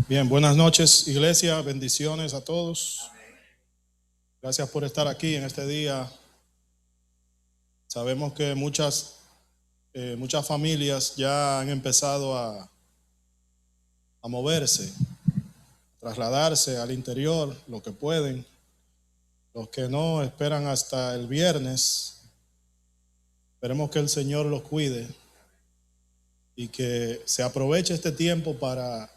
Bien, buenas noches, iglesia, bendiciones a todos. Gracias por estar aquí en este día. Sabemos que muchas familias ya han empezado a moverse, trasladarse al interior, lo que pueden. Los que no esperan hasta el viernes. Esperemos que el Señor los cuide y que se aproveche este tiempo para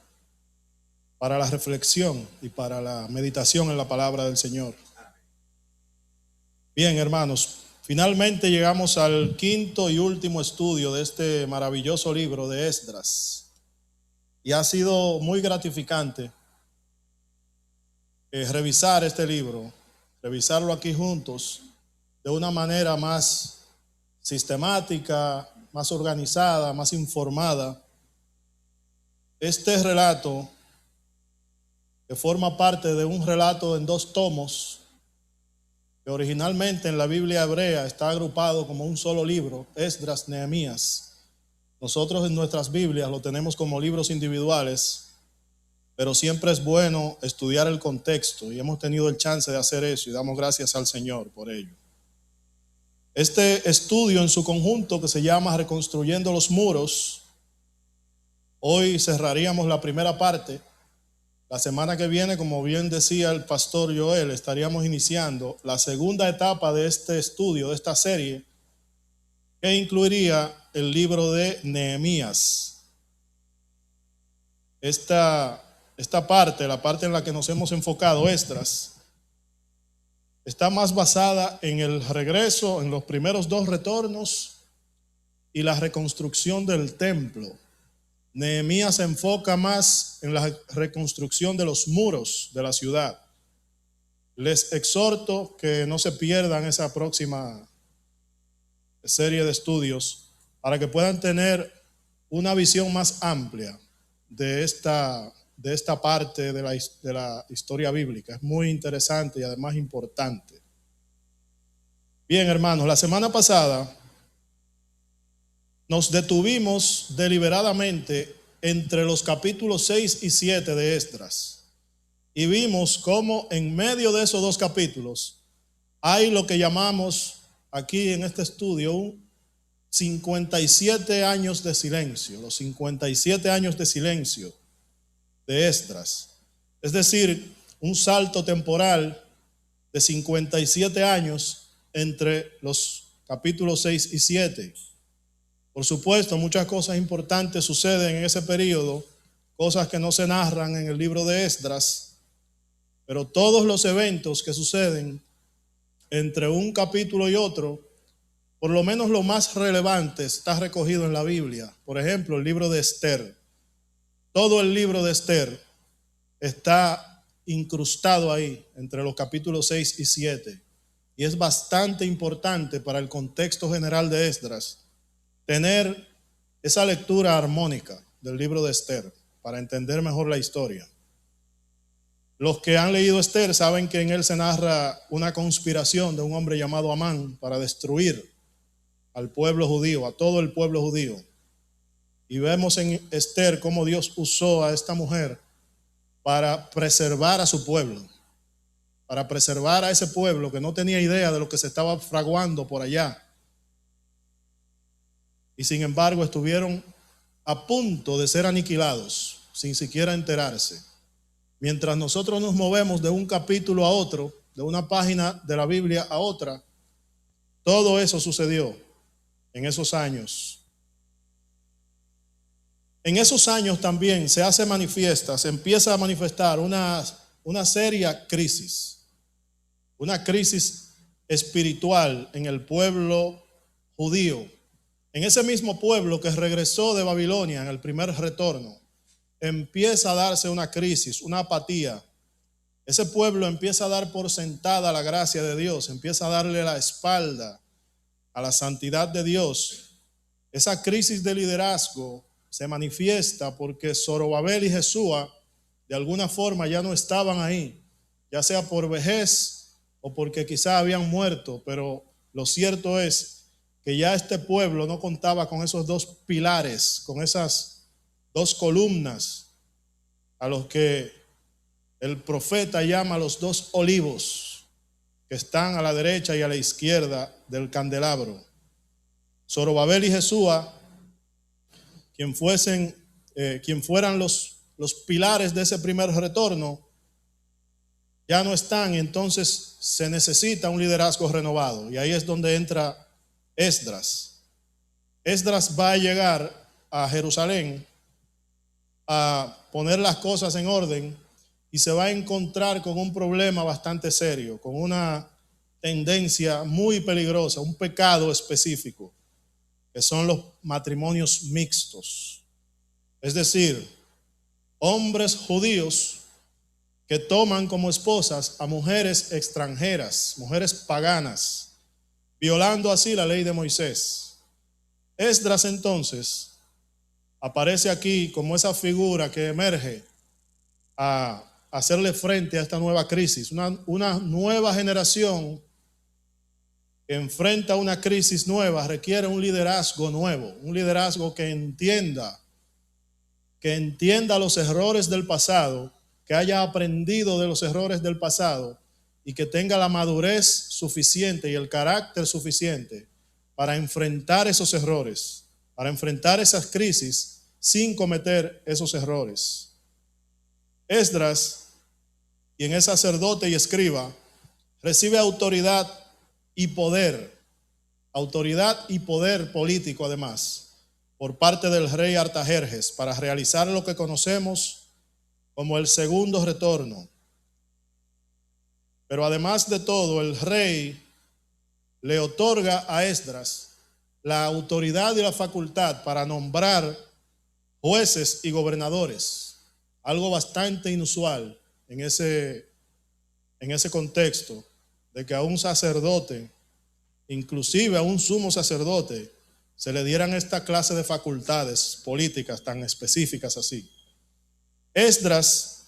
la reflexión y para la meditación en la palabra del Señor. Bien, hermanos, finalmente llegamos al quinto y último estudio de este maravilloso libro de Esdras. Y ha sido muy gratificante revisar este libro, revisarlo aquí juntos de una manera más sistemática, más organizada, más informada. Este relato, que forma parte de un relato en 2 tomos, que originalmente en la Biblia hebrea está agrupado como un solo libro, Esdras, Nehemías. Nosotros en nuestras Biblias lo tenemos como libros individuales, pero siempre es bueno estudiar el contexto y hemos tenido el chance de hacer eso y damos gracias al Señor por ello. Este estudio en su conjunto, que se llama Reconstruyendo los Muros, hoy cerraríamos la primera parte. La semana que viene, como bien decía el pastor Joel, estaríamos iniciando la segunda etapa de este estudio, de esta serie, que incluiría el libro de Nehemías. Esta parte, la parte en la que nos hemos enfocado, Esdras, está más basada en el regreso, en los primeros 2 retornos y la reconstrucción del templo. Nehemías se enfoca más en la reconstrucción de los muros de la ciudad. Les exhorto que no se pierdan esa próxima serie de estudios para que puedan tener una visión más amplia de esta parte de la historia bíblica. Es muy interesante y además importante. Bien, hermanos, la semana pasada nos detuvimos deliberadamente entre los capítulos 6 y 7 de Esdras y vimos cómo en medio de esos 2 capítulos hay lo que llamamos aquí en este estudio 57 años de silencio, los 57 años de silencio de Esdras. Es decir, un salto temporal de 57 años entre los capítulos 6 y 7. Por supuesto, muchas cosas importantes suceden en ese periodo, cosas que no se narran en el libro de Esdras, pero todos los eventos que suceden entre un capítulo y otro, por lo menos lo más relevante, está recogido en la Biblia. Por ejemplo, el libro de Esther. Todo el libro de Esther está incrustado ahí entre los capítulos 6 y 7. Y es bastante importante para el contexto general de Esdras tener esa lectura armónica del libro de Esther para entender mejor la historia. Los que han leído Esther saben que en él se narra una conspiración de un hombre llamado Amán para destruir al pueblo judío, a todo el pueblo judío. Y vemos en Esther cómo Dios usó a esta mujer para preservar a su pueblo, para preservar a ese pueblo que no tenía idea de lo que se estaba fraguando por allá. Y sin embargo estuvieron a punto de ser aniquilados sin siquiera enterarse. Mientras nosotros nos movemos de un capítulo a otro, de una página de la Biblia a otra, todo eso sucedió en esos años. En esos años también se empieza a manifestar una seria crisis, una crisis espiritual en el pueblo judío. En ese mismo pueblo que regresó de Babilonia en el primer retorno, empieza a darse una crisis, una apatía. Ese pueblo empieza a dar por sentada la gracia de Dios, empieza a darle la espalda a la santidad de Dios. Esa crisis de liderazgo se manifiesta porque Zorobabel y Jesúa de alguna forma ya no estaban ahí, ya sea por vejez o porque quizá habían muerto, pero lo cierto es que ya este pueblo no contaba con esos 2 pilares, con esas 2 columnas a los que el profeta llama los dos olivos que están a la derecha y a la izquierda del candelabro. Zorobabel y Jesúa, quien fueran los pilares de ese primer retorno, ya no están, y entonces se necesita un liderazgo renovado. Y ahí es donde entra Esdras. Esdras va a llegar a Jerusalén a poner las cosas en orden y se va a encontrar con un problema bastante serio, con una tendencia muy peligrosa, un pecado específico, que son los matrimonios mixtos. Es decir, hombres judíos que toman como esposas a mujeres extranjeras, mujeres paganas, violando así la ley de Moisés. Esdras entonces aparece aquí como esa figura que emerge a hacerle frente a esta nueva crisis, una nueva generación que enfrenta una crisis nueva, requiere un liderazgo nuevo, un liderazgo que entienda los errores del pasado, que haya aprendido de los errores del pasado y que tenga la madurez suficiente y el carácter suficiente para enfrentar esos errores, para enfrentar esas crisis sin cometer esos errores. Esdras, quien es sacerdote y escriba, recibe autoridad y poder político además, por parte del rey Artajerjes para realizar lo que conocemos como el segundo retorno. Pero además de todo, el rey le otorga a Esdras la autoridad y la facultad para nombrar jueces y gobernadores, algo bastante inusual en ese contexto, de que a un sacerdote, inclusive a un sumo sacerdote, se le dieran esta clase de facultades políticas tan específicas así. Esdras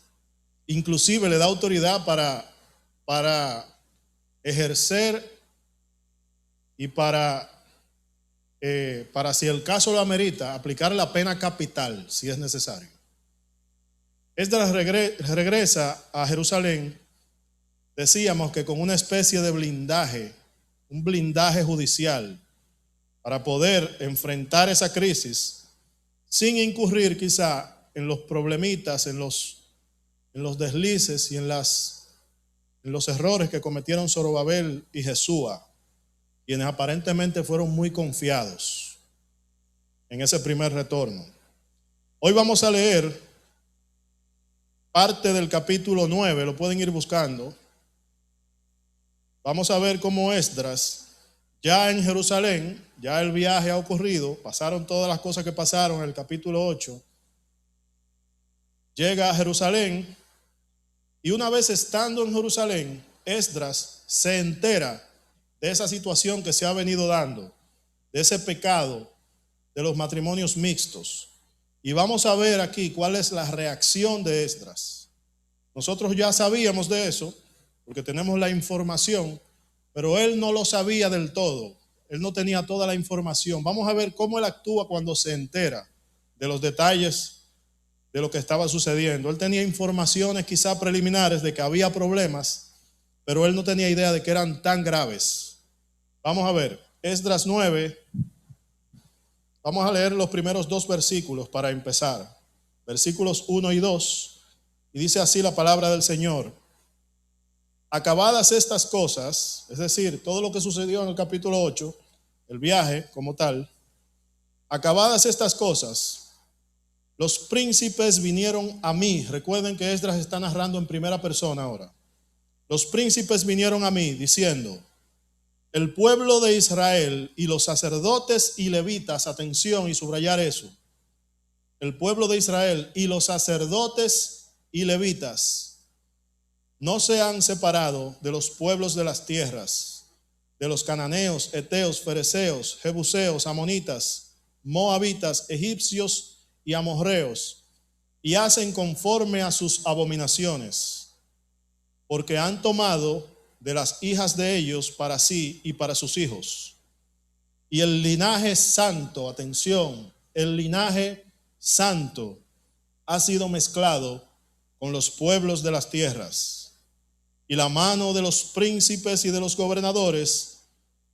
inclusive le da autoridad para ejercer y para si el caso lo amerita, aplicar la pena capital si es necesario. Esdras regresa a Jerusalén, decíamos que con una especie de blindaje, un blindaje judicial, para poder enfrentar esa crisis sin incurrir quizá en los problemitas, en los deslices y en los errores que cometieron Zorobabel y Jesúa, quienes aparentemente fueron muy confiados en ese primer retorno. Hoy vamos a leer parte del capítulo 9, lo pueden ir buscando. Vamos a ver cómo Esdras, ya en Jerusalén, ya el viaje ha ocurrido, pasaron todas las cosas que pasaron en el capítulo 8, llega a Jerusalén y una vez estando en Jerusalén, Esdras se entera de esa situación que se ha venido dando, de ese pecado de los matrimonios mixtos. Y vamos a ver aquí cuál es la reacción de Esdras. Nosotros ya sabíamos de eso, porque tenemos la información, pero él no lo sabía del todo. Él no tenía toda la información. Vamos a ver cómo él actúa cuando se entera de los detalles de lo que estaba sucediendo. Él tenía informaciones quizá preliminares de que había problemas, pero él no tenía idea de que eran tan graves. Vamos a ver, Esdras 9, vamos a leer los primeros dos versículos para empezar. Versículos 1 y 2, y dice así la palabra del Señor. Acabadas estas cosas, es decir, todo lo que sucedió en el capítulo 8, el viaje como tal, acabadas estas cosas, los príncipes vinieron a mí. Recuerden que Esdras está narrando en primera persona ahora. Los príncipes vinieron a mí diciendo: el pueblo de Israel y los sacerdotes y levitas, atención y subrayar eso, el pueblo de Israel y los sacerdotes y levitas no se han separado de los pueblos de las tierras, de los cananeos, heteos, fereceos, jebuseos, amonitas, moabitas, egipcios y amorreos, y hacen conforme a sus abominaciones, porque han tomado de las hijas de ellos para sí y para sus hijos. Y el linaje santo, atención, el linaje santo ha sido mezclado con los pueblos de las tierras, y la mano de los príncipes y de los gobernadores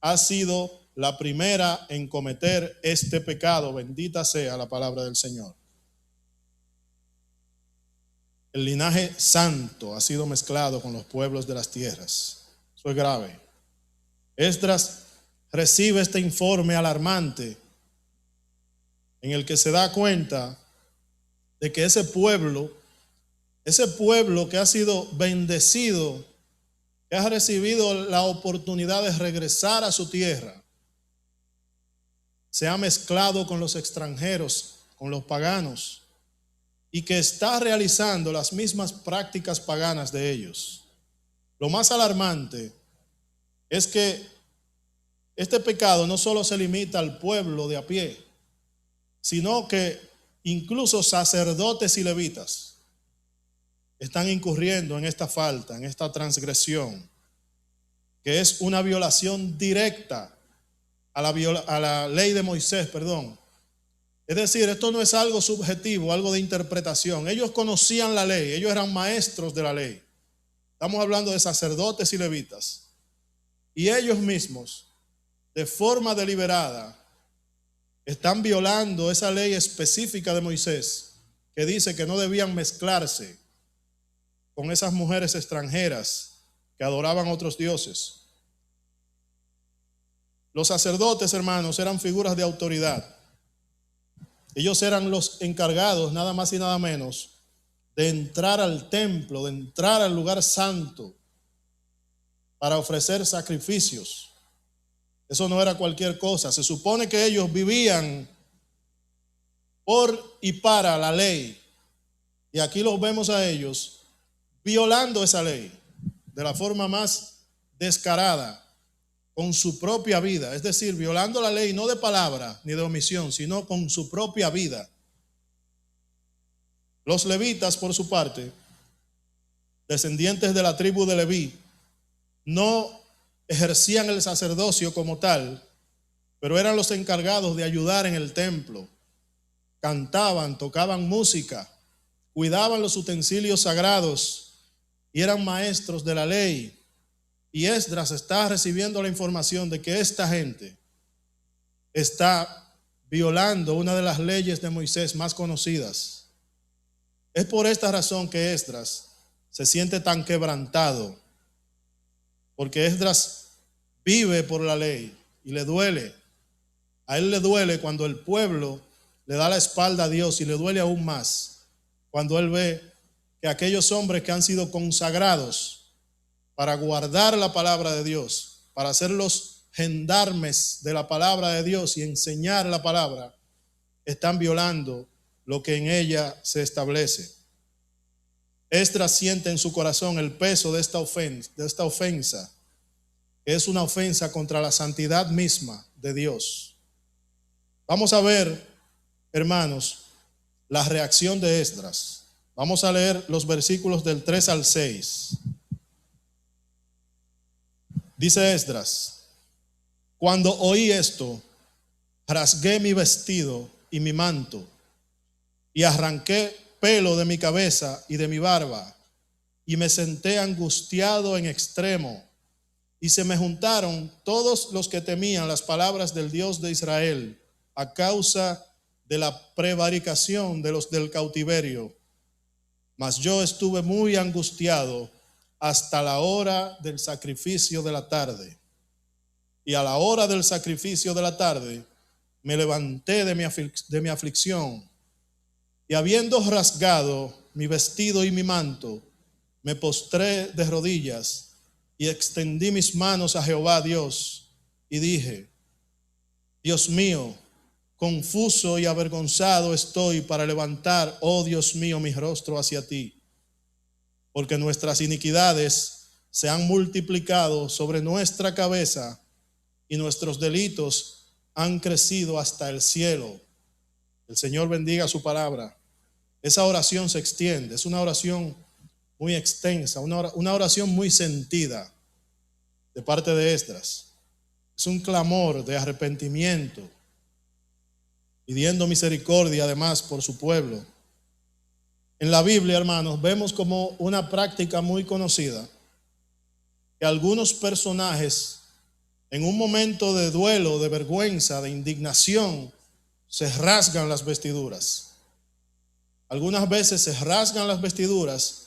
ha sido la primera en cometer este pecado. Bendita sea la palabra del Señor. El linaje santo ha sido mezclado con los pueblos de las tierras. Eso es grave. Esdras recibe este informe alarmante en el que se da cuenta de que ese pueblo que ha sido bendecido, que ha recibido la oportunidad de regresar a su tierra, se ha mezclado con los extranjeros, con los paganos, y que está realizando las mismas prácticas paganas de ellos. Lo más alarmante es que este pecado no solo se limita al pueblo de a pie, sino que incluso sacerdotes y levitas están incurriendo en esta falta, en esta transgresión, que es una violación directa a la ley de Moisés, Es decir, esto no es algo subjetivo, algo de interpretación. Ellos conocían la ley, ellos eran maestros de la ley. Estamos hablando de sacerdotes y levitas. Y ellos mismos, de forma deliberada, están violando esa ley específica de Moisés, que dice que no debían mezclarse con esas mujeres extranjeras que adoraban a otros dioses. Los sacerdotes, hermanos, eran figuras de autoridad. Ellos eran los encargados, nada más y nada menos, de entrar al templo, de entrar al lugar santo para ofrecer sacrificios. Eso no era cualquier cosa. Se supone que ellos vivían por y para la ley. Y aquí los vemos a ellos violando esa ley de la forma más descarada, con su propia vida, es decir, violando la ley no de palabra ni de omisión, sino con su propia vida. Los levitas, por su parte, descendientes de la tribu de Leví, no ejercían el sacerdocio como tal, pero eran los encargados de ayudar en el templo. Cantaban, tocaban música, cuidaban los utensilios sagrados y eran maestros de la ley. Y Esdras está recibiendo la información de que esta gente está violando una de las leyes de Moisés más conocidas. Es por esta razón que Esdras se siente tan quebrantado, porque Esdras vive por la ley y le duele. A él le duele cuando el pueblo le da la espalda a Dios, y le duele aún más cuando él ve que aquellos hombres que han sido consagrados para guardar la palabra de Dios, para ser los gendarmes de la palabra de Dios y enseñar la palabra, están violando lo que en ella se establece. Esdras siente en su corazón el peso de esta ofensa, que es una ofensa contra la santidad misma de Dios. Vamos a ver, hermanos, la reacción de Esdras. Vamos a leer los versículos del 3 al 6. Dice Esdras: cuando oí esto, rasgué mi vestido y mi manto, y arranqué pelo de mi cabeza y de mi barba, y me senté angustiado en extremo, y se me juntaron todos los que temían las palabras del Dios de Israel, a causa de la prevaricación de los del cautiverio. Mas yo estuve muy angustiado hasta la hora del sacrificio de la tarde. Y a la hora del sacrificio de la tarde me levanté de mi aflicción, y habiendo rasgado mi vestido y mi manto, me postré de rodillas y extendí mis manos a Jehová Dios, y dije: Dios mío, confuso y avergonzado estoy para levantar, oh Dios mío, mi rostro hacia ti, porque nuestras iniquidades se han multiplicado sobre nuestra cabeza, y nuestros delitos han crecido hasta el cielo. El Señor bendiga su palabra. Esa oración se extiende, es una oración muy extensa, una oración muy sentida de parte de Esdras. Es un clamor de En la Biblia, hermanos, vemos como una práctica muy conocida que algunos personajes en un momento de duelo, de vergüenza, de indignación, se rasgan las vestiduras. Algunas veces se rasgan las vestiduras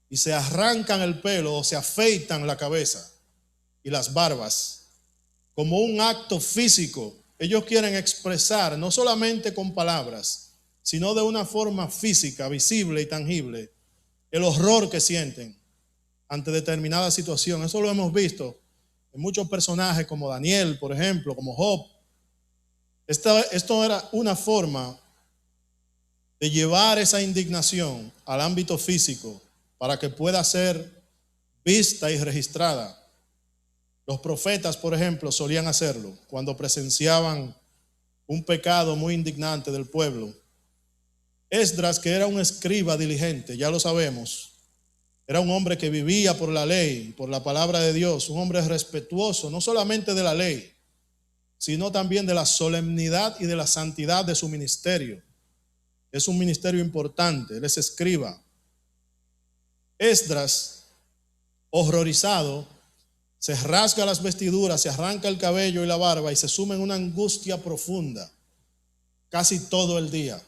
y se arrancan el pelo o se afeitan la cabeza y las barbas como un acto físico. Ellos quieren expresar, no solamente con palabras, sino de una forma física, visible y tangible, el horror que sienten ante determinada situación. Eso lo hemos visto en muchos personajes como Daniel, por ejemplo, como Job. Esto era una forma de llevar esa indignación al ámbito físico para que pueda ser vista y registrada. Los profetas, por ejemplo, solían hacerlo cuando presenciaban un pecado muy indignante del pueblo. Esdras, que era un escriba diligente, ya lo sabemos, era un hombre que vivía por la ley, por la palabra de Dios, un hombre respetuoso, no solamente de la ley, sino también de la solemnidad y de la santidad de su ministerio. Es un ministerio importante, él es escriba. Esdras, horrorizado, se rasga las vestiduras, se arranca el cabello y la barba y se suma en una angustia profunda casi todo el día,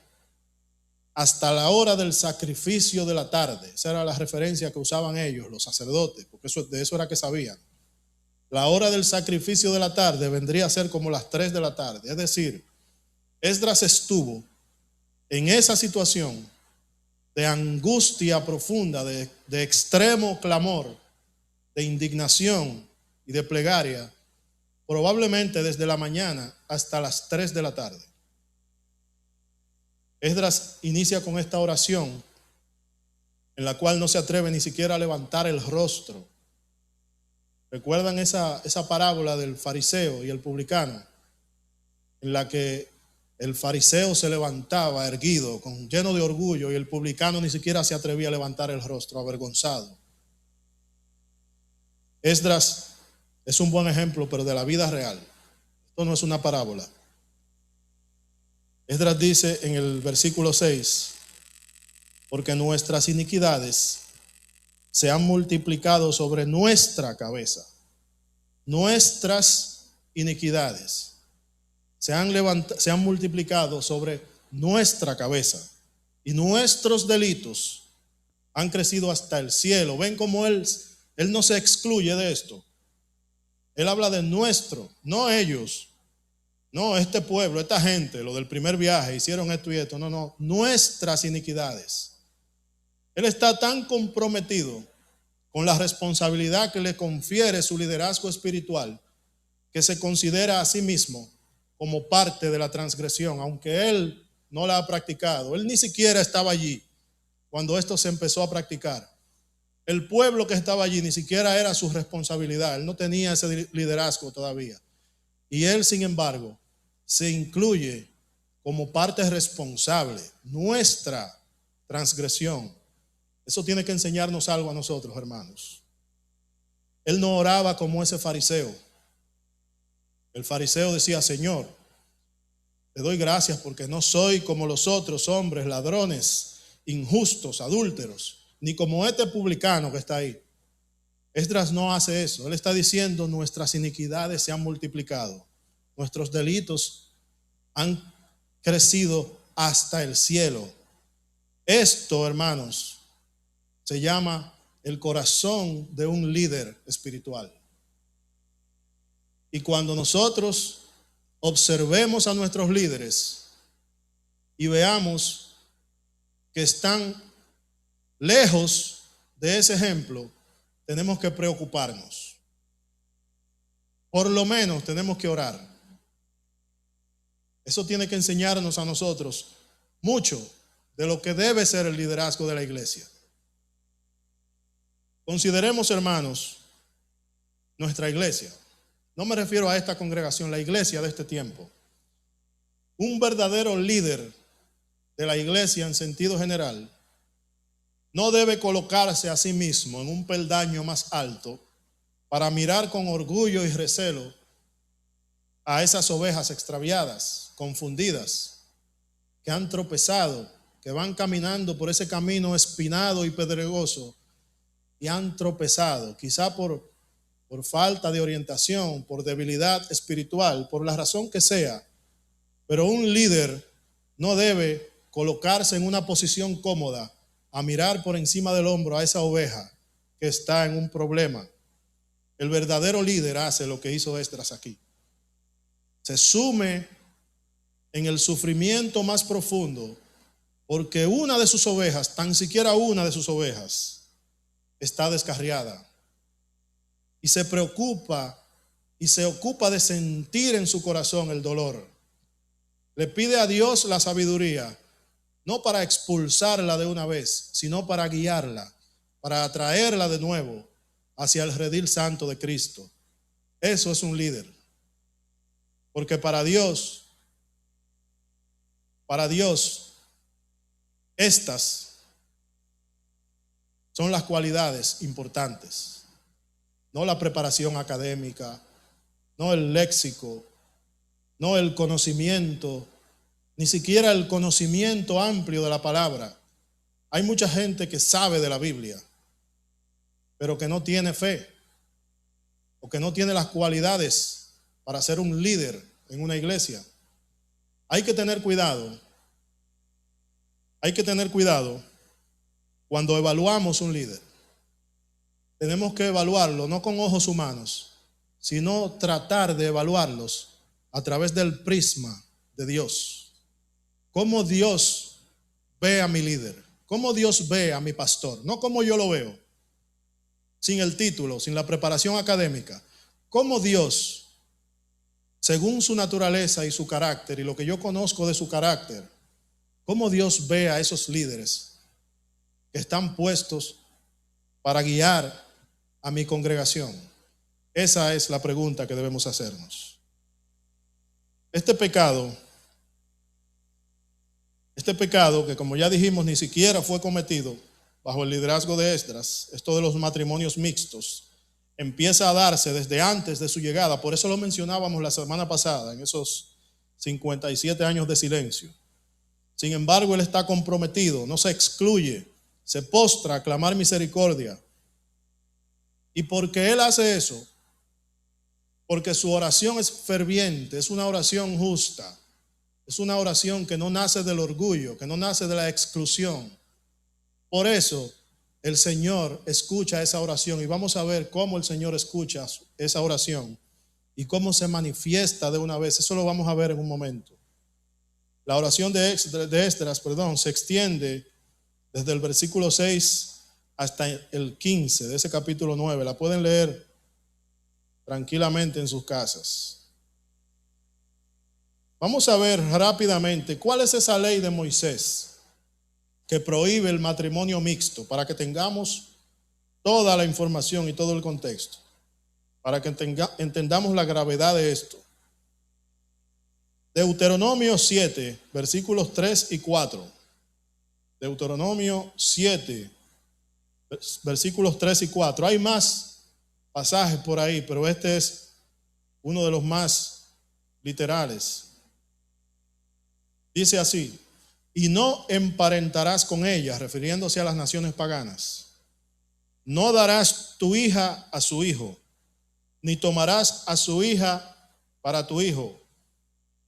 hasta la hora del sacrificio de la tarde. Esa era la referencia que usaban ellos, los sacerdotes, porque de eso era que sabían. La hora del sacrificio de la tarde vendría a ser como las 3 de la tarde. Es decir, Esdras estuvo en esa situación de angustia profunda, de extremo clamor, de indignación y de plegaria, probablemente desde la mañana hasta las 3 de la tarde. Esdras inicia con esta oración en la cual no se atreve ni siquiera a levantar el rostro. ¿Recuerdan esa parábola del fariseo y el publicano? En la que el fariseo se levantaba erguido, lleno de orgullo, y el publicano ni siquiera se atrevía a levantar el rostro, avergonzado. Esdras es un buen ejemplo, pero de la vida real. Esto no es una parábola. Esdras dice en el versículo 6, porque nuestras iniquidades se han multiplicado sobre nuestra cabeza. Nuestras iniquidades se han multiplicado sobre nuestra cabeza y nuestros delitos han crecido hasta el cielo. Ven cómo él no se excluye de esto. Él habla de nuestro, no ellos, no este pueblo, esta gente, lo del primer viaje, hicieron esto y esto. No, nuestras iniquidades. Él está tan comprometido con la responsabilidad que le confiere su liderazgo espiritual, que se considera a sí mismo como parte de la transgresión, aunque él no la ha practicado. Él ni siquiera estaba allí cuando esto se empezó a practicar. El pueblo que estaba allí ni siquiera era su responsabilidad. Él no tenía ese liderazgo todavía. Y él, sin embargo, se incluye como parte responsable. Nuestra transgresión. Eso tiene que enseñarnos algo a nosotros, hermanos. Él no oraba como ese fariseo. El fariseo decía: Señor, te doy gracias porque no soy como los otros hombres, ladrones, injustos, adúlteros, ni como este publicano que está ahí. Esdras no hace eso. Él está diciendo: nuestras iniquidades se han multiplicado, nuestros delitos han crecido hasta el cielo. Esto, hermanos, se llama el corazón de un líder espiritual. Y cuando nosotros observemos a nuestros líderes y veamos que están lejos de ese ejemplo, tenemos que preocuparnos. Por lo menos tenemos que orar. Eso tiene que enseñarnos a nosotros mucho de lo que debe ser el liderazgo de la iglesia. Consideremos, hermanos, nuestra iglesia. No me refiero a esta congregación, la iglesia de este tiempo. Un verdadero líder de la iglesia en sentido general no debe colocarse a sí mismo en un peldaño más alto para mirar con orgullo y recelo a esas ovejas extraviadas, confundidas, que han tropezado, que van caminando por ese camino espinado y pedregoso y han tropezado, quizá por falta de orientación, por debilidad espiritual, por la razón que sea. Pero un líder no debe colocarse en una posición cómoda a mirar por encima del hombro a esa oveja que está en un problema. El verdadero líder hace lo que hizo Esdras aquí. Se sume en el sufrimiento más profundo porque una de sus ovejas, tan siquiera una de sus ovejas, está descarriada. Y se preocupa y se ocupa de sentir en su corazón el dolor. Le pide a Dios la sabiduría, no para expulsarla de una vez, sino para guiarla, para atraerla de nuevo hacia el redil santo de Cristo. Eso es un líder. Porque para Dios, estas son las cualidades importantes. No la preparación académica, no el léxico, no el conocimiento, ni siquiera el conocimiento amplio de la palabra. Hay mucha gente que sabe de la Biblia, pero que no tiene fe, o que no tiene las cualidades para ser un líder en una iglesia. Hay que tener cuidado cuando evaluamos un líder. Tenemos que evaluarlo no con ojos humanos, sino tratar de evaluarlos a través del prisma de Dios. ¿Cómo Dios ve a mi líder? ¿Cómo Dios ve a mi pastor? No como yo lo veo, sin el título, sin la preparación académica. ¿Cómo Dios, según su naturaleza y su carácter y lo que yo conozco de su carácter, cómo Dios ve a esos líderes que están puestos para guiar a mi congregación? Esa es la pregunta que debemos hacernos. Este pecado que, como ya dijimos, ni siquiera fue cometido bajo el liderazgo de Esdras, esto de los matrimonios mixtos, empieza a darse desde antes de su llegada. Por eso lo mencionábamos la semana pasada, en esos 57 años de silencio. Sin embargo, él está comprometido, no se excluye, se postra a clamar misericordia. Y porque él hace eso, porque su oración es ferviente, es una oración justa, es una oración que no nace del orgullo, que no nace de la exclusión. Por eso el Señor escucha esa oración, y vamos a ver cómo el Señor escucha esa oración y cómo se manifiesta de una vez. Eso lo vamos a ver en un momento. La oración de Esdras, se extiende desde el versículo 6 hasta el 15 de ese capítulo 9. La pueden leer tranquilamente en sus casas. Vamos a ver rápidamente cuál es esa ley de Moisés que prohíbe el matrimonio mixto, para que tengamos toda la información y todo el contexto, para que entendamos la gravedad de esto. Deuteronomio 7, versículos 3 y 4. Deuteronomio 7, versículos 3 y 4. Hay más pasajes por ahí, pero este es uno de los más literales. Dice así: y no emparentarás con ellas, refiriéndose a las naciones paganas. No darás tu hija a su hijo, ni tomarás a su hija para tu hijo,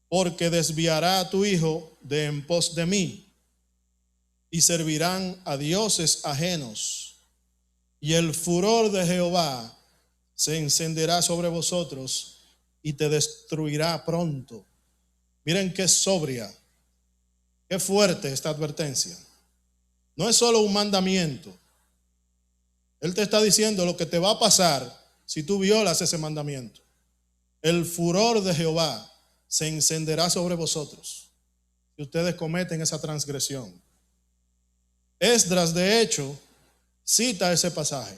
porque desviará a tu hijo de en pos de mí, y servirán a dioses ajenos, y el furor de Jehová se encenderá sobre vosotros y te destruirá pronto. Miren qué sobria, qué fuerte esta advertencia. No es solo un mandamiento. Él te está diciendo lo que te va a pasar si tú violas ese mandamiento. El furor de Jehová se encenderá sobre vosotros si ustedes cometen esa transgresión. Esdras, de hecho, cita ese pasaje.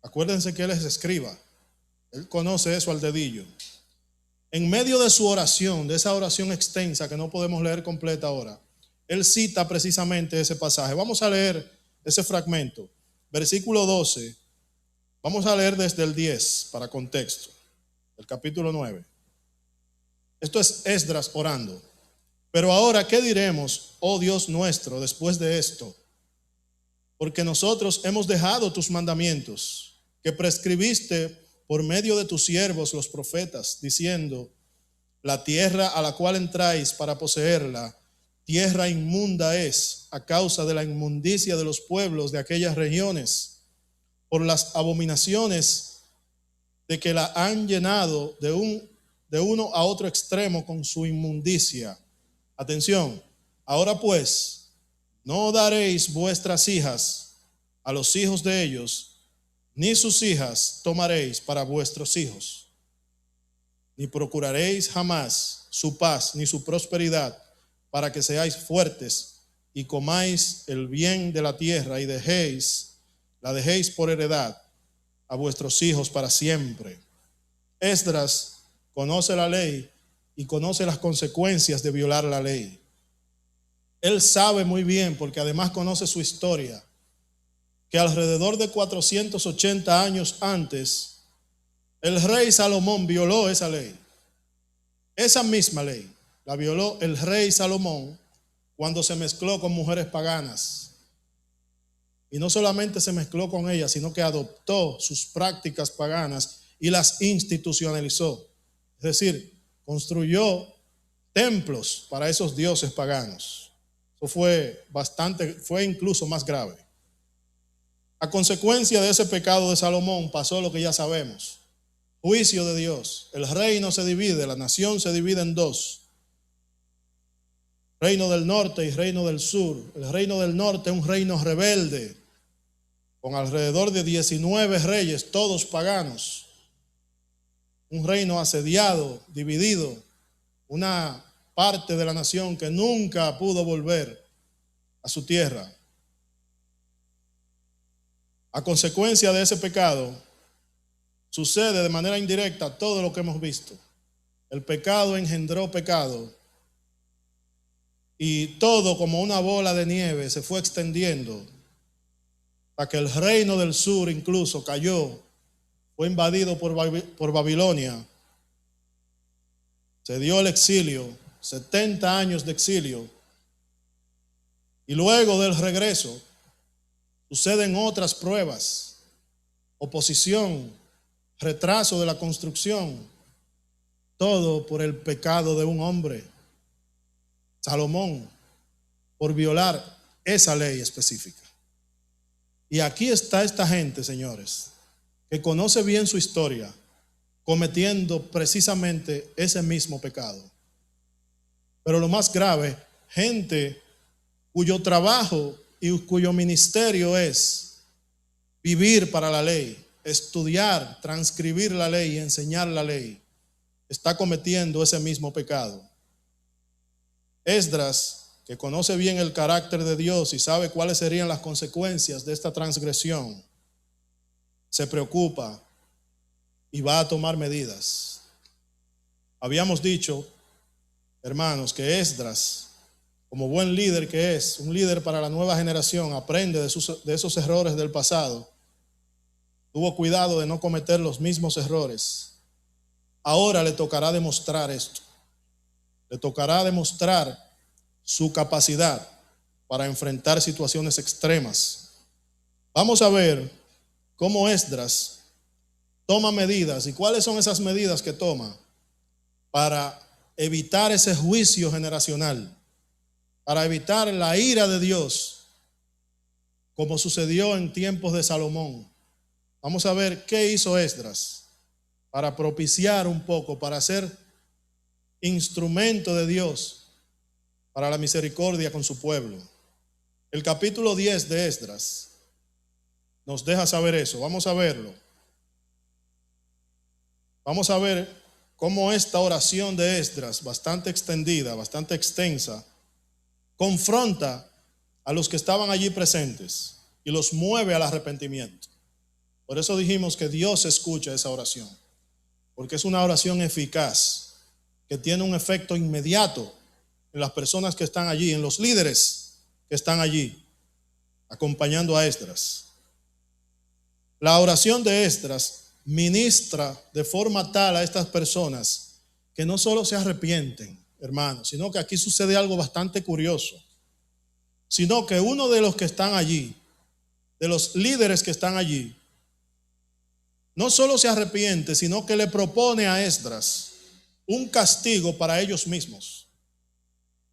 Acuérdense que él es escriba. Él conoce eso al dedillo. En medio de su oración, de esa oración extensa que no podemos leer completa ahora, él cita precisamente ese pasaje. Vamos a leer ese fragmento. Versículo 12. Vamos a leer desde el 10 para contexto. El capítulo 9. Esto es Esdras orando. Pero ahora, ¿qué diremos, oh Dios nuestro, después de esto? Porque nosotros hemos dejado tus mandamientos, que prescribiste por medio de tus siervos los profetas, diciendo: la tierra a la cual entráis para poseerla, tierra inmunda es, a causa de la inmundicia de los pueblos de aquellas regiones, por las abominaciones de que la han llenado de uno a otro extremo con su inmundicia. Atención, ahora pues, no daréis vuestras hijas a los hijos de ellos, ni sus hijas tomaréis para vuestros hijos, ni procuraréis jamás su paz ni su prosperidad, para que seáis fuertes y comáis el bien de la tierra y la dejéis por heredad a vuestros hijos para siempre. Esdras conoce la ley y conoce las consecuencias de violar la ley. Él sabe muy bien, porque además conoce su historia, que alrededor de 480 años antes, el rey Salomón violó esa ley. Esa misma ley la violó el rey Salomón cuando se mezcló con mujeres paganas. Y no solamente se mezcló con ellas, sino que adoptó sus prácticas paganas y las institucionalizó. Es decir, construyó templos para esos dioses paganos. Eso fue incluso más grave. A consecuencia de ese pecado de Salomón pasó lo que ya sabemos: juicio de Dios. El reino se divide, la nación se divide en dos: reino del norte y reino del sur. El reino del norte es un reino rebelde, con alrededor de 19 reyes, todos paganos. Un reino asediado, dividido, una parte de la nación que nunca pudo volver a su tierra. A consecuencia de ese pecado, sucede de manera indirecta todo lo que hemos visto. El pecado engendró pecado, y todo como una bola de nieve se fue extendiendo hasta que el reino del sur incluso cayó, fue invadido por Babilonia. Se dio el exilio, 70 años de exilio, y luego del regreso suceden otras pruebas: oposición, retraso de la construcción, todo por el pecado de un hombre, Salomón, por violar esa ley específica. Y aquí está esta gente, señores, que conoce bien su historia, cometiendo precisamente ese mismo pecado. Pero lo más grave, gente cuyo trabajo y cuyo ministerio es vivir para la ley, estudiar, transcribir la ley y enseñar la ley, está cometiendo ese mismo pecado. Esdras, que conoce bien el carácter de Dios y sabe cuáles serían las consecuencias de esta transgresión, se preocupa y va a tomar medidas. Habíamos dicho, hermanos, que Esdras, como buen líder que es, un líder para la nueva generación, aprende de esos errores del pasado. Tuvo cuidado de no cometer los mismos errores. Ahora le tocará demostrar esto. Le tocará demostrar su capacidad para enfrentar situaciones extremas. Vamos a ver cómo Esdras toma medidas y cuáles son esas medidas que toma para evitar ese juicio generacional, para evitar la ira de Dios, como sucedió en tiempos de Salomón. Vamos a ver qué hizo Esdras para propiciar un poco, para ser instrumento de Dios para la misericordia con su pueblo. El capítulo 10 de Esdras nos deja saber eso. Vamos a verlo. Vamos a ver cómo esta oración de Esdras, bastante extendida, bastante extensa, confronta a los que estaban allí presentes y los mueve al arrepentimiento. Por eso dijimos que Dios escucha esa oración, porque es una oración eficaz, que tiene un efecto inmediato en las personas que están allí, en los líderes que están allí, acompañando a Esdras. La oración de Esdras ministra de forma tal a estas personas que no solo se arrepienten, hermanos, sino que aquí sucede algo bastante curioso. Sino que uno de los que están allí, de los líderes que están allí, no solo se arrepiente, sino que le propone a Esdras un castigo para ellos mismos.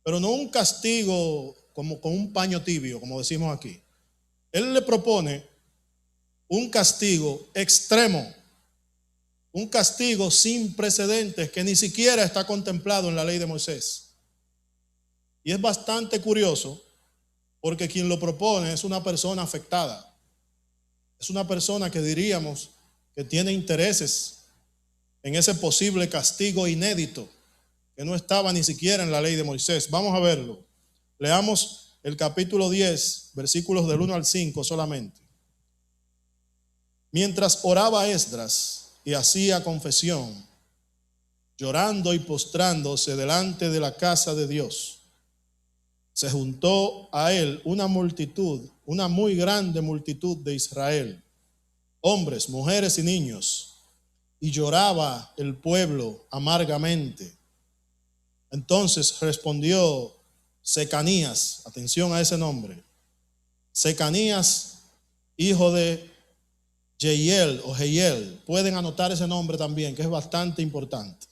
Pero no un castigo como con un paño tibio, como decimos aquí. Él le propone un castigo extremo, un castigo sin precedentes que ni siquiera está contemplado en la ley de Moisés. Y es bastante curioso porque quien lo propone es una persona afectada. Es una persona que diríamos que tiene intereses en ese posible castigo inédito que no estaba ni siquiera en la ley de Moisés. Vamos a verlo. Leamos el capítulo 10, versículos del 1 al 5 solamente. Mientras oraba Esdras y hacía confesión, llorando y postrándose delante de la casa de Dios, se juntó a él una multitud, una muy grande multitud de Israel, hombres, mujeres y niños, y lloraba el pueblo amargamente. Entonces respondió Secanías, atención a ese nombre, Secanías, hijo de Jehiel o Jehiel, pueden anotar ese nombre también, que es bastante importante.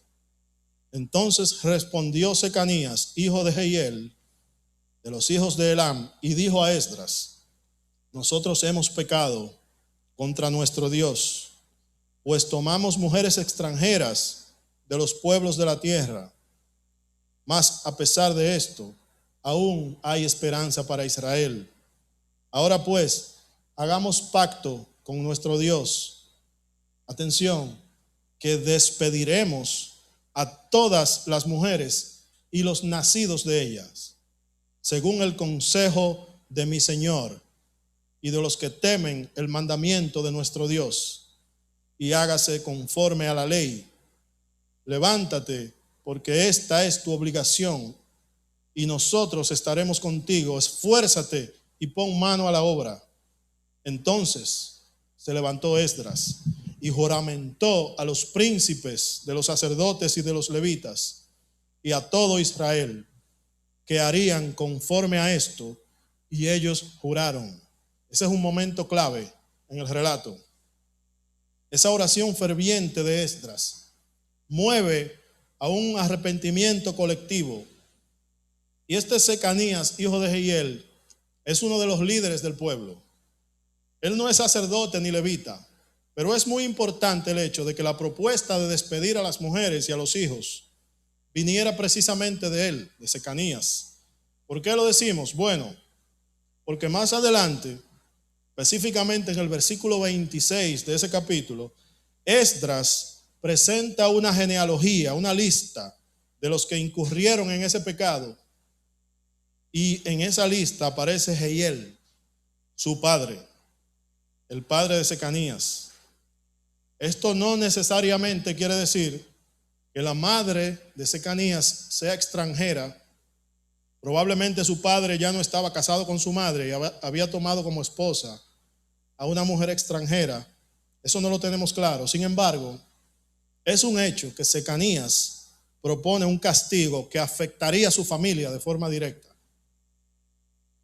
Entonces respondió Secanías, hijo de Jehiel, de los hijos de Elam, y dijo a Esdras: nosotros hemos pecado contra nuestro Dios, pues tomamos mujeres extranjeras de los pueblos de la tierra. Mas a pesar de esto, aún hay esperanza para Israel. Ahora pues, hagamos pacto con nuestro Dios. Atención, que despediremos a todas las mujeres y los nacidos de ellas, según el consejo de mi Señor y de los que temen el mandamiento de nuestro Dios, y hágase conforme a la ley. Levántate, porque esta es tu obligación, y nosotros estaremos contigo. Esfuérzate y pon mano a la obra. Entonces se levantó Esdras y juramentó a los príncipes de los sacerdotes y de los levitas y a todo Israel que harían conforme a esto, y ellos juraron. Ese es un momento clave en el relato. Esa oración ferviente de Esdras mueve a un arrepentimiento colectivo. Y este Secanías, hijo de Jehiel, es uno de los líderes del pueblo. Él no es sacerdote ni levita, pero es muy importante el hecho de que la propuesta de despedir a las mujeres y a los hijos viniera precisamente de él, de Secanías. ¿Por qué lo decimos? Bueno, porque más adelante, específicamente en el versículo 26 de ese capítulo, Esdras presenta una genealogía, una lista de los que incurrieron en ese pecado, y en esa lista aparece Jehiel, su padre, el padre de Secanías. Esto no necesariamente quiere decir que la madre de Secanías sea extranjera. Probablemente su padre ya no estaba casado con su madre y había tomado como esposa a una mujer extranjera. Eso no lo tenemos claro. Sin embargo, es un hecho que Secanías propone un castigo que afectaría a su familia de forma directa,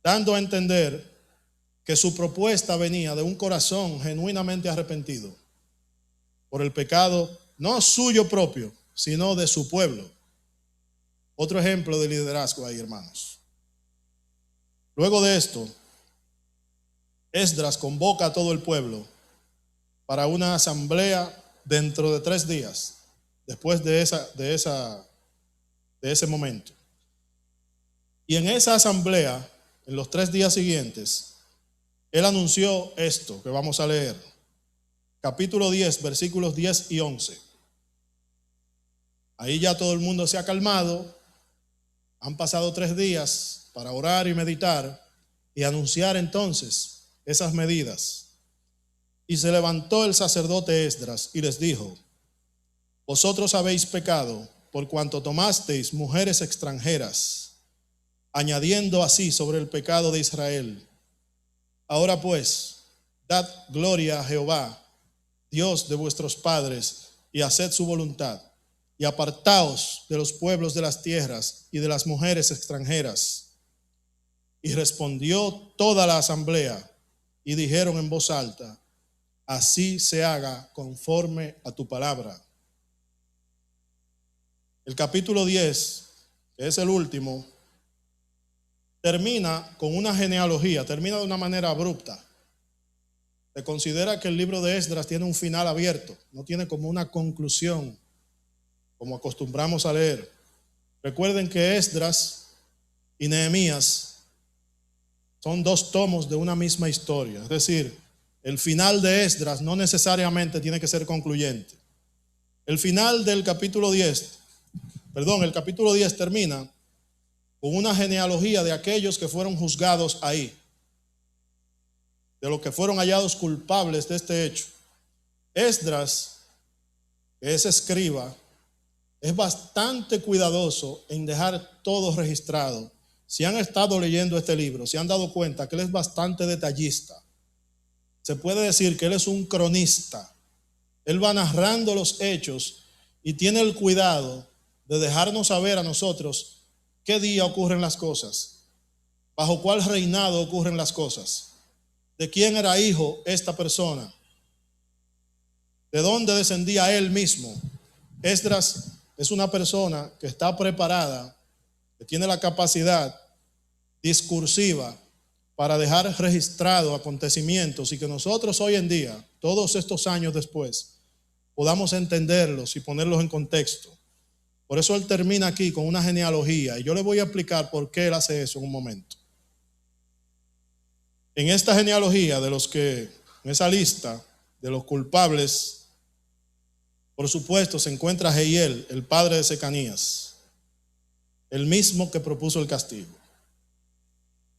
dando a entender que su propuesta venía de un corazón genuinamente arrepentido por el pecado no suyo propio, sino de su pueblo. Otro ejemplo de liderazgo ahí, hermanos. Luego de esto, Esdras convoca a todo el pueblo para una asamblea dentro de 3 días, después de ese momento. Y en esa asamblea, en los 3 días siguientes, él anunció esto que vamos a leer. Capítulo 10, versículos 10 y 11. Ahí ya todo el mundo se ha calmado. Han pasado 3 días para orar y meditar y anunciar entonces esas medidas. Y se levantó el sacerdote Esdras y les dijo: vosotros habéis pecado por cuanto tomasteis mujeres extranjeras, añadiendo así sobre el pecado de Israel. Ahora pues, dad gloria a Jehová, Dios de vuestros padres, y haced su voluntad. y apartaos de los pueblos de las tierras y de las mujeres extranjeras. Y respondió toda la asamblea y dijeron en voz alta: así se haga conforme a tu palabra. El capítulo 10, que es el último, termina con una genealogía, termina de una manera abrupta. Se considera que el libro de Esdras tiene un final abierto, no tiene como una conclusión, como acostumbramos a leer. Recuerden que Esdras y Nehemías son dos tomos de una misma historia, es decir, el final de Esdras no necesariamente tiene que ser concluyente. El final del capítulo 10, el capítulo 10 termina con una genealogía de aquellos que fueron juzgados ahí, de los que fueron hallados culpables de este hecho. Esdras, que es escriba, es bastante cuidadoso en dejar todo registrado. Si han estado leyendo este libro, se han dado cuenta que él es bastante detallista. Se puede decir que él es un cronista. Él va narrando los hechos y tiene el cuidado de dejarnos saber a nosotros qué día ocurren las cosas, bajo cuál reinado ocurren las cosas, de quién era hijo esta persona, de dónde descendía él mismo. Esdras es una persona que está preparada, que tiene la capacidad discursiva para dejar registrado acontecimientos y que nosotros hoy en día, todos estos años después, podamos entenderlos y ponerlos en contexto. Por eso él termina aquí con una genealogía y yo le voy a explicar por qué él hace eso en un momento. En esta genealogía en esa lista de los culpables, por supuesto se encuentra Jehiel, el padre de Secanías, el mismo que propuso el castigo.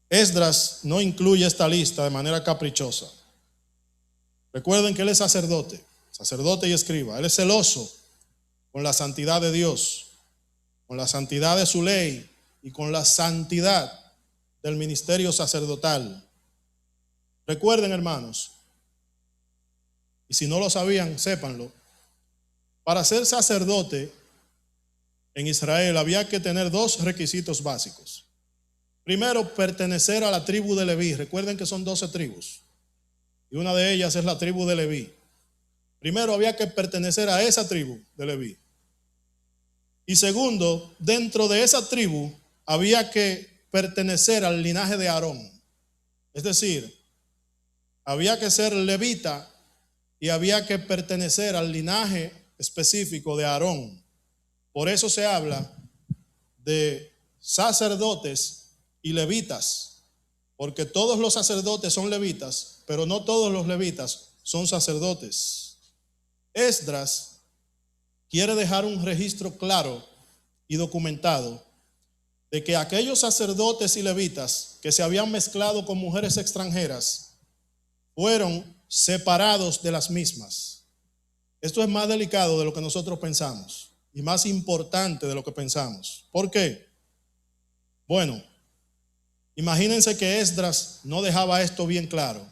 Esdras no incluye esta lista de manera caprichosa. Recuerden que él es sacerdote y escriba. Él es celoso con la santidad de Dios, con la santidad de su ley y con la santidad del ministerio sacerdotal. Recuerden, hermanos, y si no lo sabían, sépanlo, para ser sacerdote en Israel había que tener dos requisitos básicos. Primero, pertenecer a la tribu de Leví. Recuerden que son 12 tribus y una de ellas es la tribu de Leví. Primero había que pertenecer a esa tribu de Leví. Y segundo, dentro de esa tribu había que pertenecer al linaje de Aarón. Es decir, había que ser levita y había que pertenecer al linaje específico de Aarón. Por eso se habla de sacerdotes y levitas, porque todos los sacerdotes son levitas, pero no todos los levitas son sacerdotes. Esdras quiere dejar un registro claro y documentado de que aquellos sacerdotes y levitas que se habían mezclado con mujeres extranjeras fueron separados de las mismas. Esto es más delicado de lo que nosotros pensamos y más importante de lo que pensamos. ¿Por qué? Bueno, imagínense que Esdras no dejaba esto bien claro,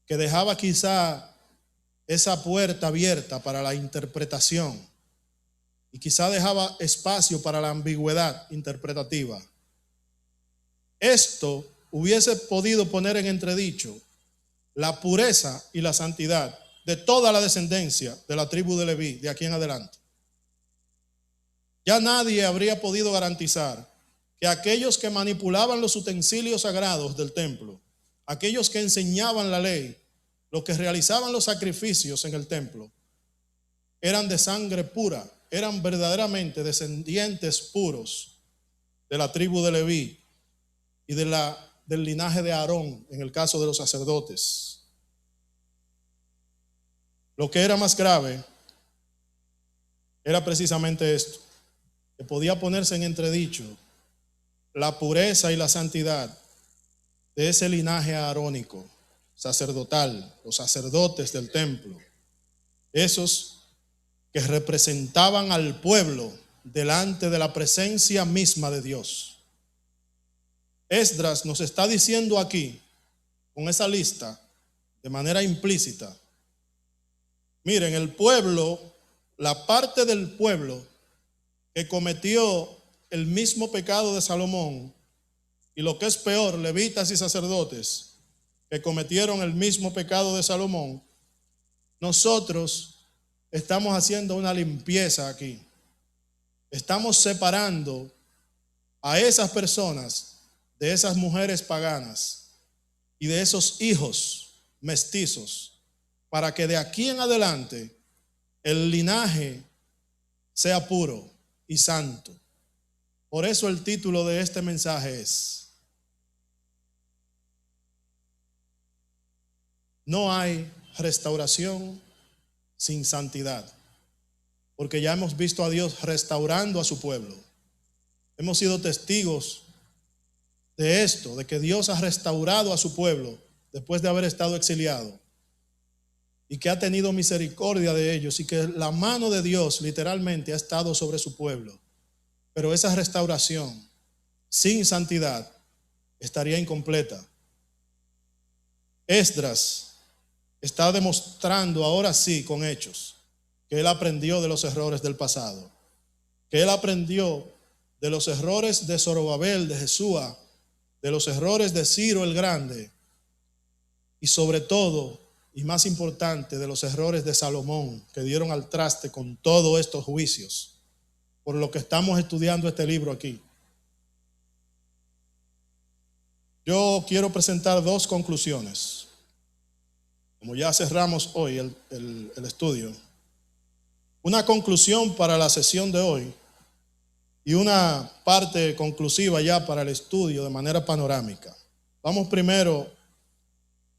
que dejaba quizá esa puerta abierta para la interpretación y quizá dejaba espacio para la ambigüedad interpretativa. Esto hubiese podido poner en entredicho la pureza y la santidad de toda la descendencia de la tribu de Leví de aquí en adelante. Ya nadie habría podido garantizar que aquellos que manipulaban los utensilios sagrados del templo, aquellos que enseñaban la ley, los que realizaban los sacrificios en el templo, eran de sangre pura, eran verdaderamente descendientes puros de la tribu de Leví y del linaje de Aarón, en el caso de los sacerdotes. Lo que era más grave era precisamente esto, que podía ponerse en entredicho la pureza y la santidad de ese linaje aarónico, sacerdotal, los sacerdotes del templo, esos que representaban al pueblo delante de la presencia misma de Dios. Esdras nos está diciendo aquí, con esa lista, de manera implícita: miren, el pueblo la parte del pueblo que cometió el mismo pecado de Salomón, y lo que es peor, levitas y sacerdotes que cometieron el mismo pecado de Salomón, nosotros estamos haciendo una limpieza aquí. Estamos separando a esas personas de esas mujeres paganas y de esos hijos mestizos, para que de aquí en adelante el linaje sea puro y santo. Por eso el título de este mensaje es: no hay restauración sin santidad. Porque ya hemos visto a Dios restaurando a su pueblo. Hemos sido testigos de esto, de que Dios ha restaurado a su pueblo después de haber estado exiliado, y que ha tenido misericordia de ellos, y que la mano de Dios literalmente ha estado sobre su pueblo. Pero esa restauración sin santidad estaría incompleta. Esdras está demostrando ahora sí con hechos que él aprendió de los errores del pasado, que él aprendió de los errores de Zorobabel, de Jesúa, de los errores de Ciro el Grande, y sobre todo, y más importante, de los errores de Salomón, que dieron al traste con todos estos juicios, por lo que estamos estudiando este libro aquí. Yo quiero presentar dos conclusiones. Como ya cerramos hoy el estudio, una conclusión para la sesión de hoy y una parte conclusiva ya para el estudio de manera panorámica. Vamos primero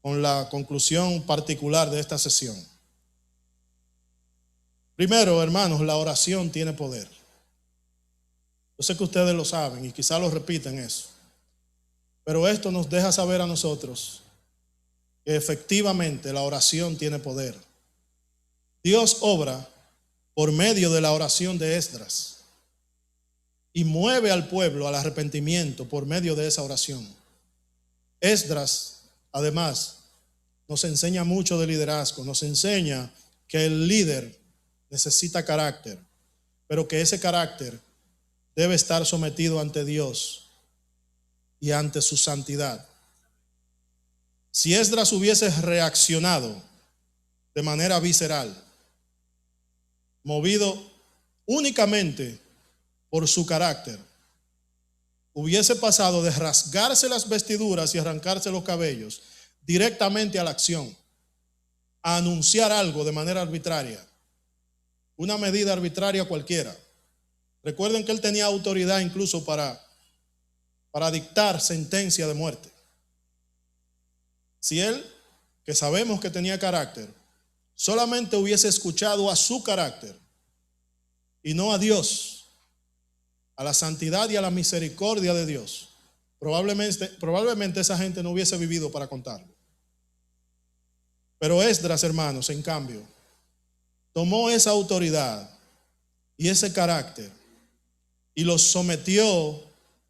con la conclusión particular de esta sesión. Primero, hermanos, la oración tiene poder. Yo sé que ustedes lo saben y quizás lo repiten eso, pero esto nos deja saber a nosotros que efectivamente la oración tiene poder. Dios obra por medio de la oración de Esdras y mueve al pueblo al arrepentimiento por medio de esa oración. Esdras, además, nos enseña mucho de liderazgo, nos enseña que el líder necesita carácter, pero que ese carácter debe estar sometido ante Dios y ante su santidad. Si Esdras hubiese reaccionado de manera visceral, movido únicamente por su carácter, hubiese pasado de rasgarse las vestiduras y arrancarse los cabellos directamente a la acción, a anunciar algo de manera arbitraria, una medida arbitraria cualquiera. Recuerden que él tenía autoridad incluso para dictar sentencia de muerte. Si él, que sabemos que tenía carácter, solamente hubiese escuchado a su carácter y no a Dios, a la santidad y a la misericordia de Dios, probablemente esa gente no hubiese vivido para contarlo. Pero Esdras, hermanos, en cambio, tomó esa autoridad y ese carácter y los sometió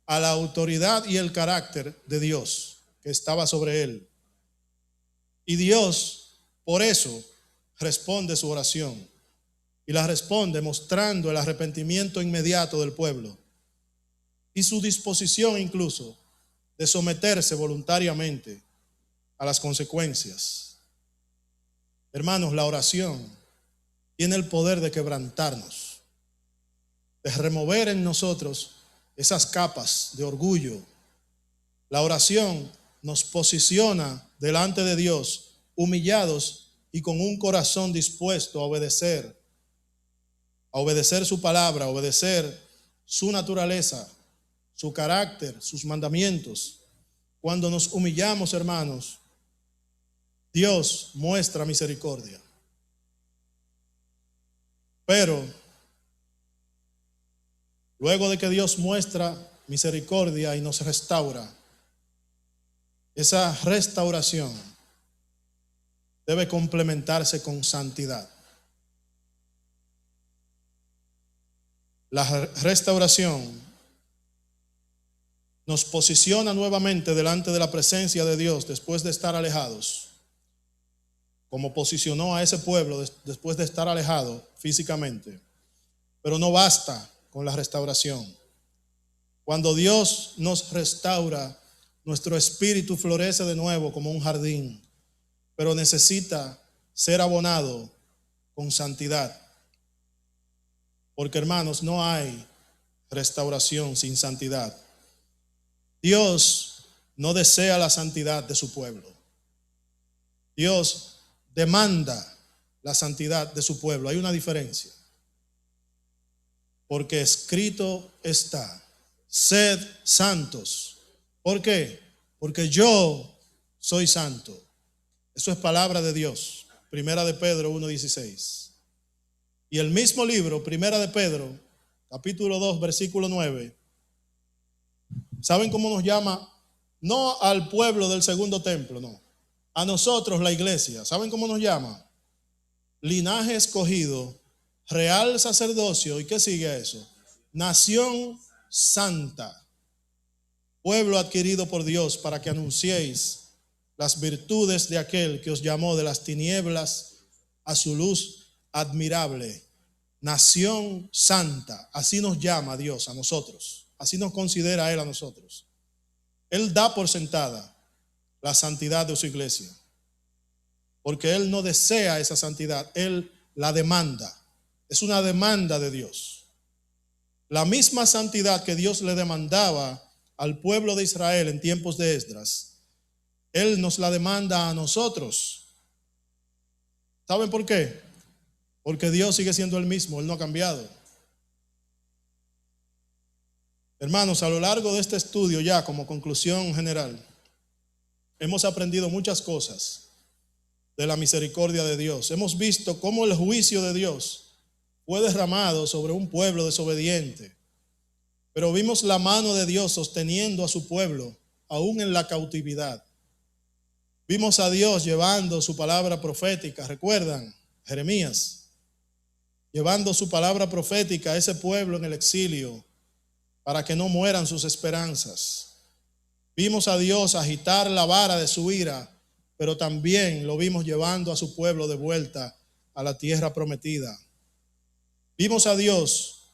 a la autoridad y el carácter de Dios que estaba sobre él. Y Dios, por eso, responde su oración, y la responde mostrando el arrepentimiento inmediato del pueblo y su disposición incluso de someterse voluntariamente a las consecuencias. Hermanos, la oración tiene el poder de quebrantarnos, de remover en nosotros esas capas de orgullo. La oración nos posiciona delante de Dios humillados y con un corazón dispuesto a obedecer su palabra, a obedecer su naturaleza, su carácter, sus mandamientos. Cuando nos humillamos, hermanos, Dios muestra misericordia. Pero luego de que Dios muestra misericordia y nos restaura, esa restauración debe complementarse con santidad. La restauración nos posiciona nuevamente delante de la presencia de Dios después de estar alejados, como posicionó a ese pueblo después de estar alejado físicamente. Pero no basta con la restauración. Cuando Dios nos restaura, nuestro espíritu florece de nuevo como un jardín, pero necesita ser abonado con santidad. Porque, hermanos, no hay restauración sin santidad. Dios no desea la santidad de su pueblo. Dios demanda la santidad de su pueblo. Hay una diferencia. Porque escrito está: sed santos. ¿Por qué? Porque yo soy santo. Eso es palabra de Dios. Primera de Pedro 1:16. Y el mismo libro, Primera de Pedro, capítulo 2, versículo 9. ¿Saben cómo nos llama? No al pueblo del segundo templo, no. A nosotros, la iglesia. ¿Saben cómo nos llama? Linaje escogido, real sacerdocio. ¿Y qué sigue a eso? Nación santa, pueblo adquirido por Dios, para que anunciéis las virtudes de aquel que os llamó de las tinieblas a su luz admirable. Nación santa. Así nos llama Dios a nosotros. Así nos considera Él a nosotros. Él da por sentada la santidad de su iglesia, porque Él no desea esa santidad, Él la demanda. Es una demanda de Dios. La misma santidad que Dios le demandaba al pueblo de Israel en tiempos de Esdras, Él nos la demanda a nosotros. ¿Saben por qué? Porque Dios sigue siendo el mismo, Él no ha cambiado. Hermanos, a lo largo de este estudio, ya como conclusión general, hemos aprendido muchas cosas de la misericordia de Dios. Hemos visto cómo el juicio de Dios fue derramado sobre un pueblo desobediente, pero vimos la mano de Dios sosteniendo a su pueblo aún en la cautividad. Vimos a Dios llevando su palabra profética, ¿recuerdan? Jeremías, llevando su palabra profética a ese pueblo en el exilio para que no mueran sus esperanzas. Vimos a Dios agitar la vara de su ira, pero también lo vimos llevando a su pueblo de vuelta a la tierra prometida. Vimos a Dios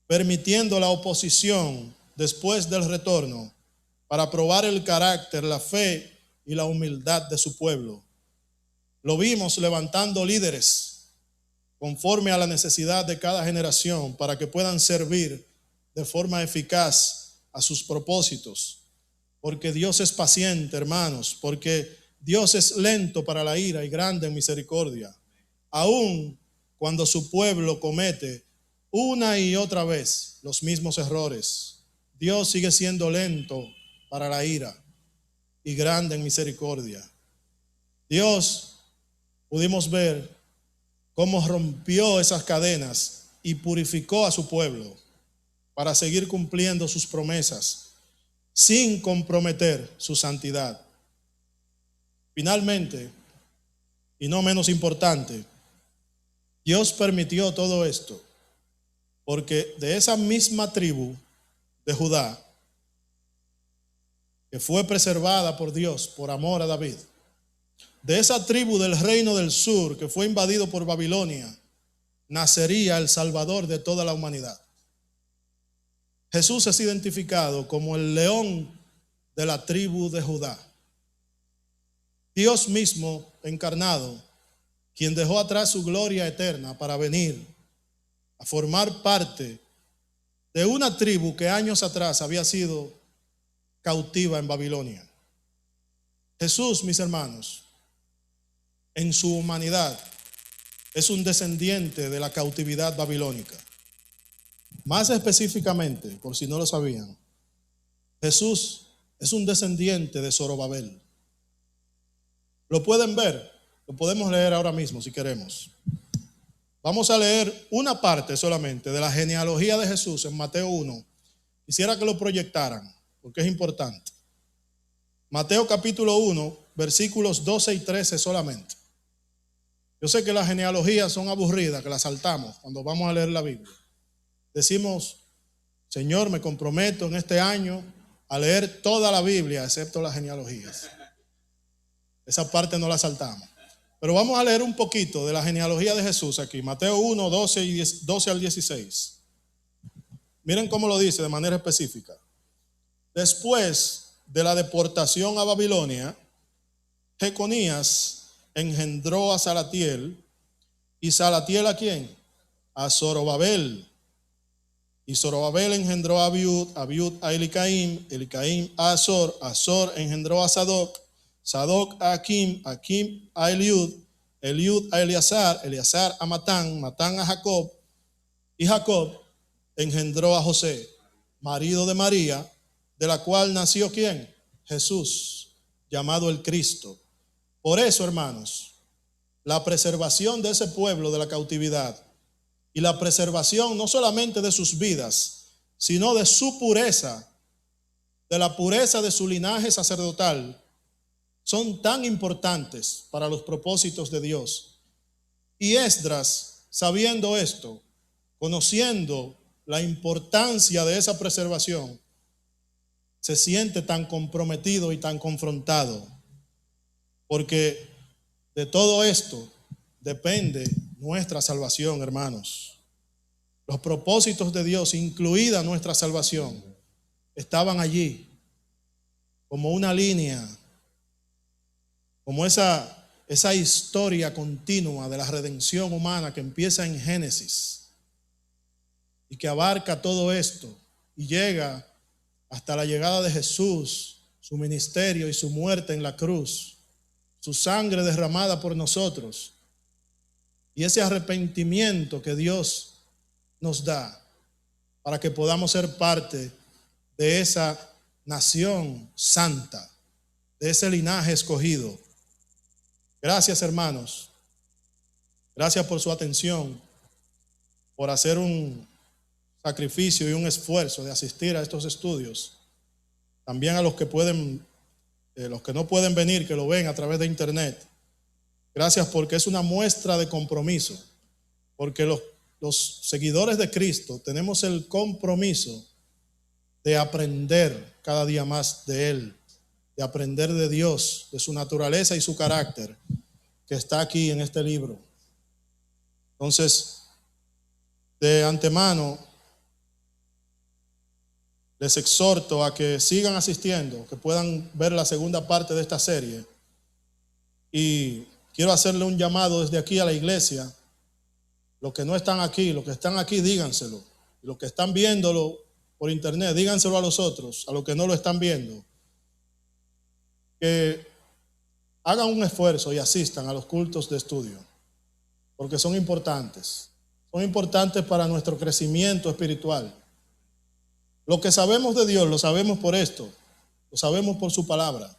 permitiendo la oposición después del retorno para probar el carácter, la fe y la humildad de su pueblo. Lo vimos levantando líderes conforme a la necesidad de cada generación para que puedan servir de forma eficaz a sus propósitos. Porque Dios es paciente, hermanos, porque Dios es lento para la ira y grande en misericordia. Aun cuando su pueblo comete una y otra vez los mismos errores, Dios sigue siendo lento para la ira y grande en misericordia. Dios, pudimos ver cómo rompió esas cadenas y purificó a su pueblo para seguir cumpliendo sus promesas sin comprometer su santidad. Finalmente, y no menos importante, Dios permitió todo esto porque de esa misma tribu de Judá, que fue preservada por Dios por amor a David, de esa tribu del reino del sur que fue invadido por Babilonia, nacería el Salvador de toda la humanidad. Jesús es identificado como el león de la tribu de Judá. Dios mismo encarnado, quien dejó atrás su gloria eterna para venir a formar parte de una tribu que años atrás había sido cautiva en Babilonia. Jesús, mis hermanos, en su humanidad es un descendiente de la cautividad babilónica. Más específicamente, por si no lo sabían, Jesús es un descendiente de Zorobabel. Lo pueden ver, lo podemos leer ahora mismo si queremos. Vamos a leer una parte solamente de la genealogía de Jesús en Mateo 1. Quisiera que lo proyectaran, porque es importante. Mateo capítulo 1, versículos 12 y 13 solamente. Yo sé que las genealogías son aburridas, que las saltamos cuando vamos a leer la Biblia. Decimos, Señor, me comprometo en este año a leer toda la Biblia, excepto las genealogías. Esa parte no la saltamos. Pero vamos a leer un poquito de la genealogía de Jesús aquí. Mateo 1, 12 al 16. Miren cómo lo dice de manera específica. Después de la deportación a Babilonia, Jeconías engendró a Salatiel. ¿Y Salatiel a quién? A Zorobabel. Y Zorobabel engendró a Abiud, Abiud a Elicaim, Elicaim a Azor, Azor engendró a Sadoc, Sadoc a Akim, Akim a Eliud, Eliud a Eleazar, Eleazar a Matán, Matán a Jacob, y Jacob engendró a José, marido de María, de la cual nació ¿quién? Jesús, llamado el Cristo. Por eso, hermanos, la preservación de ese pueblo de la cautividad y la preservación no solamente de sus vidas, sino de su pureza, de la pureza de su linaje sacerdotal, son tan importantes para los propósitos de Dios. Y Esdras, sabiendo esto, conociendo la importancia de esa preservación, se siente tan comprometido y tan confrontado, porque de todo esto depende nuestra salvación, hermanos. Los propósitos de Dios, incluida nuestra salvación, estaban allí como una línea, como esa historia continua de la redención humana que empieza en Génesis y que abarca todo esto y llega hasta la llegada de Jesús, su ministerio y su muerte en la cruz, su sangre derramada por nosotros y ese arrepentimiento que Dios nos da para que podamos ser parte de esa nación santa, de ese linaje escogido. Gracias, hermanos. Gracias por su atención, por hacer un sacrificio y un esfuerzo de asistir a estos estudios. También a los que no pueden venir, que lo ven a través de internet. Gracias porque es una muestra de compromiso, porque los seguidores de Cristo tenemos el compromiso de aprender cada día más de Él, de aprender de Dios, de su naturaleza y su carácter, que está aquí en este libro. Entonces, de antemano, les exhorto a que sigan asistiendo, que puedan ver la segunda parte de esta serie. Y quiero hacerle un llamado desde aquí a la iglesia. Los que no están aquí, los que están aquí, díganselo. Y los que están viéndolo por internet, díganselo a los otros, a los que no lo están viendo. Que hagan un esfuerzo y asistan a los cultos de estudio, porque son importantes. Son importantes para nuestro crecimiento espiritual. Lo que sabemos de Dios lo sabemos por esto, lo sabemos por su palabra.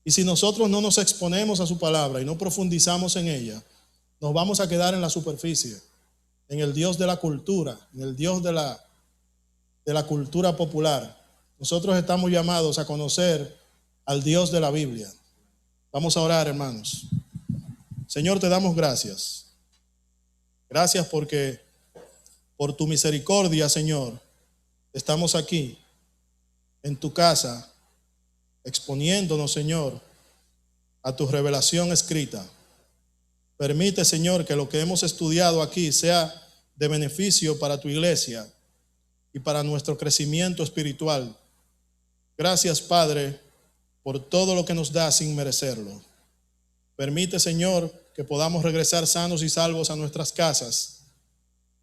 Y si nosotros no nos exponemos a su palabra y no profundizamos en ella, nos vamos a quedar en la superficie, en el Dios de la cultura, en el Dios de la cultura popular. Nosotros estamos llamados a conocer al Dios de la Biblia. Vamos a orar, hermanos. Señor, te damos gracias. Gracias porque por tu misericordia, Señor, estamos aquí en tu casa exponiéndonos, Señor, a tu revelación escrita. Permite, Señor, que lo que hemos estudiado aquí sea de beneficio para tu iglesia y para nuestro crecimiento espiritual. Gracias, Padre, por todo lo que nos da sin merecerlo. Permite, Señor, que podamos regresar sanos y salvos a nuestras casas.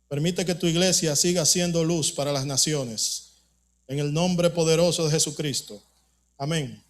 Permite que tu iglesia siga siendo luz para las naciones. En el nombre poderoso de Jesucristo. Amén.